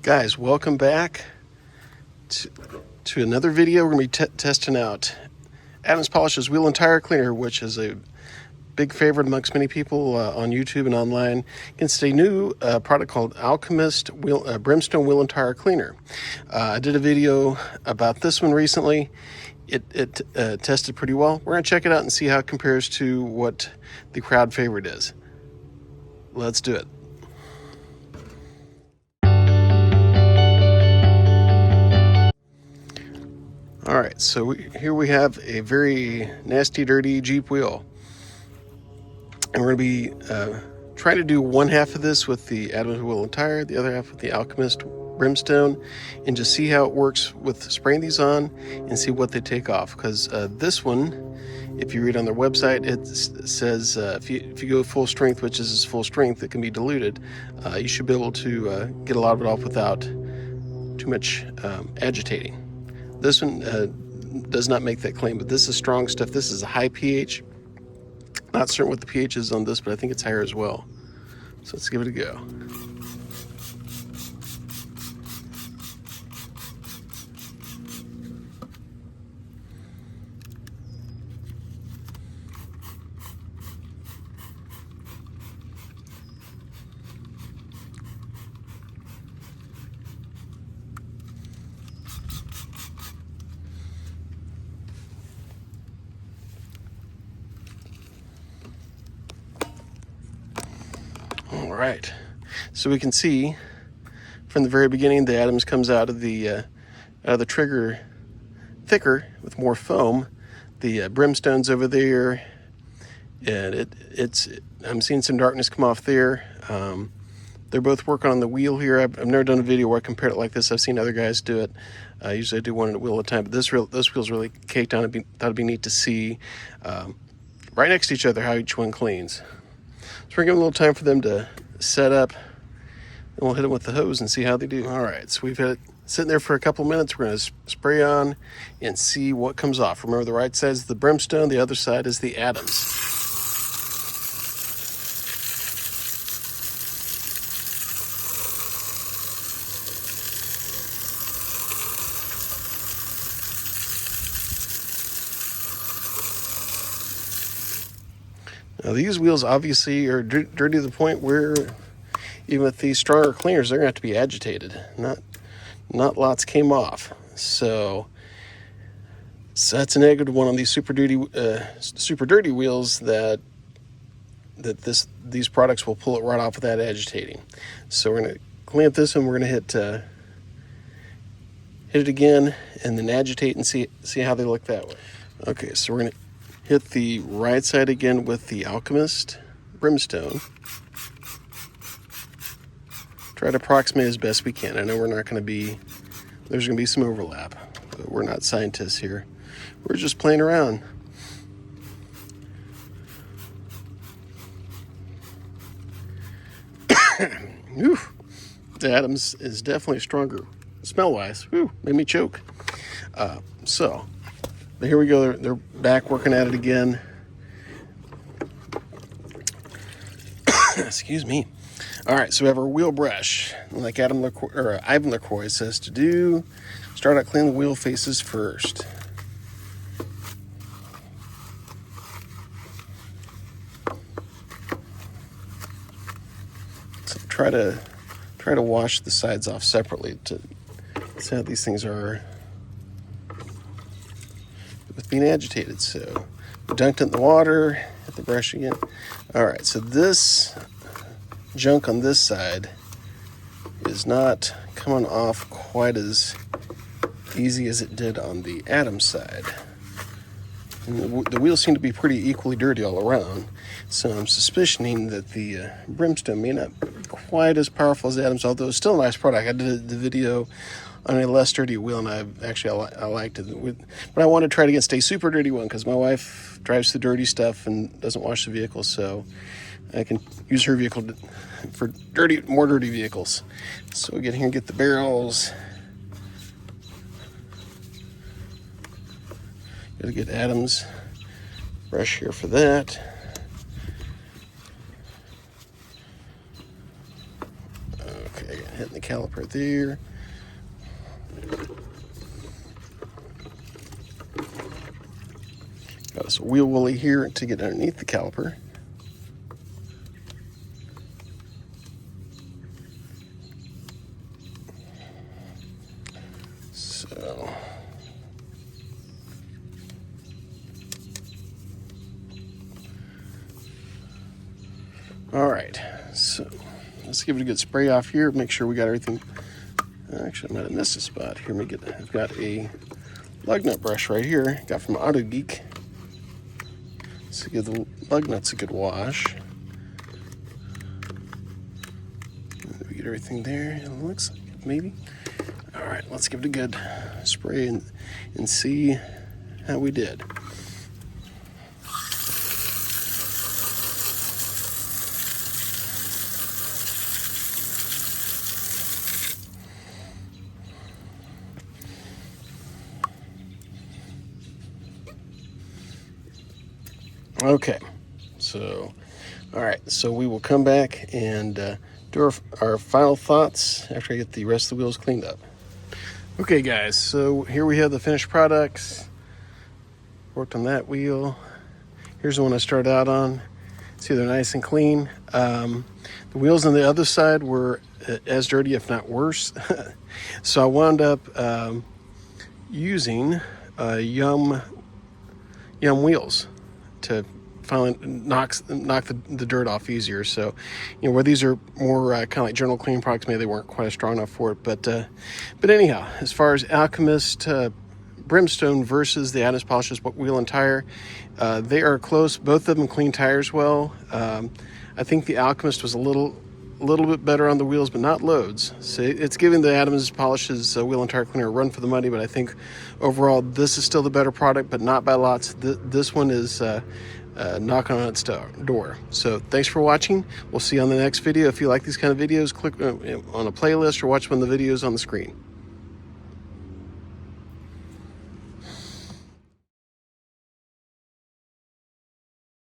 Guys, welcome back to another video. We're going to be testing out Adams Polish's Wheel and Tire Cleaner, which is a big favorite amongst many people on YouTube and online. It's a new product called Alchemist Brimstone Wheel and Tire Cleaner. I did a video about this one recently. It tested pretty well. We're going to check it out and see how it compares to what the crowd favorite is. Let's do it. All right, so here we have a very nasty, dirty Jeep wheel. And we're going to be trying to do one half of this with the Adams Wheel and Tire, the other half with the Alchemist Brimstone, and just see how it works with spraying these on and see what they take off. Because this one, if you read on their website, it says if you go full strength, which is full strength, it can be diluted. You should be able to get a lot of it off without too much agitating. This one does not make that claim, but this is strong stuff. This is a high pH. Not certain what the pH is on this, but I think it's higher as well. So let's give it a go. All right, so we can see from the very beginning the Adams comes out of the trigger thicker with more foam. The Brimstone's over there, and I'm seeing some darkness come off there. They're both working on the wheel here. I've never done a video where I compared it like this. I've seen other guys do it. Usually I do one wheel at a time, but this wheel's really caked on. Thought it'd be neat to see right next to each other how each one cleans. So we're giving a little time for them to set up, and we'll hit them with the hose and see how they do. All right, so we've had it sitting there for a couple minutes. We're going to spray on and see what comes off. Remember, the right side is the Brimstone, the other side is the Adams. Now these wheels obviously are dirty to the point where even with these stronger cleaners, they're gonna have to be agitated. Not lots came off. So that's a negative one on these super dirty wheels that these products will pull it right off without agitating. So we're gonna clean up this one. We're gonna hit it again and then agitate and see how they look that way. Okay, so we're gonna hit the right side again with the Alchemist Brimstone. Try to approximate as best we can. I know there's going to be some overlap, but we're not scientists here. We're just playing around. The Adams is definitely stronger smell-wise. Made me choke. But here we go. They're back working at it again. Excuse me. All right, so we have our wheel brush, like Ivan LaCroix says to do. Start out cleaning the wheel faces first. So try to wash the sides off separately to see how these things are with being agitated. So we dunked it in the water, hit the brush again. All right, so this junk on this side is not coming off quite as easy as it did on the Adams side. And the wheels seem to be pretty equally dirty all around, so I'm suspicioning that the Brimstone may not be quite as powerful as Adams, although it's still a nice product. I did the video on a less dirty wheel, and I liked it. But I want to try to get a super dirty one because my wife drives the dirty stuff and doesn't wash the vehicle, so I can use her vehicle for more dirty vehicles. So we get here and get the barrels. Got to get Adams brush here for that. Okay. hitting the caliper there. Got us a wheel woolly here to get underneath the caliper. So, all right, so let's give it a good spray off here. Make sure we got everything. Actually, I might have missed a spot here. I've got a lug nut brush right here. Got from Auto Geek. Let's give the lug nuts a good wash. We get everything there. It looks like maybe. All right, let's give it a good spray and see how we did. Okay, so, all right, so we will come back and do our final thoughts after I get the rest of the wheels cleaned up. Okay, guys, so here we have the finished products. Worked on that wheel. Here's the one I started out on. See, they're nice and clean. The wheels on the other side were as dirty, if not worse. So I wound up using Yum wheels to finally knock the dirt off easier. So, you know, where these are more kind of like general cleaning products, maybe they weren't quite as strong enough for it. But anyhow, as far as Alchemist Brimstone versus the Adams Polishes wheel and tire, they are close. Both of them clean tires well. I think the Alchemist was a little bit better on the wheels, but not loads. So it's giving the Adams Polishes wheel and tire cleaner a run for the money, but I think overall this is still the better product, but not by lots. This one is knocking on its door. So thanks for watching. We'll see you on the next video. If you like these kind of videos, click on a playlist or watch one of the videos on the screen.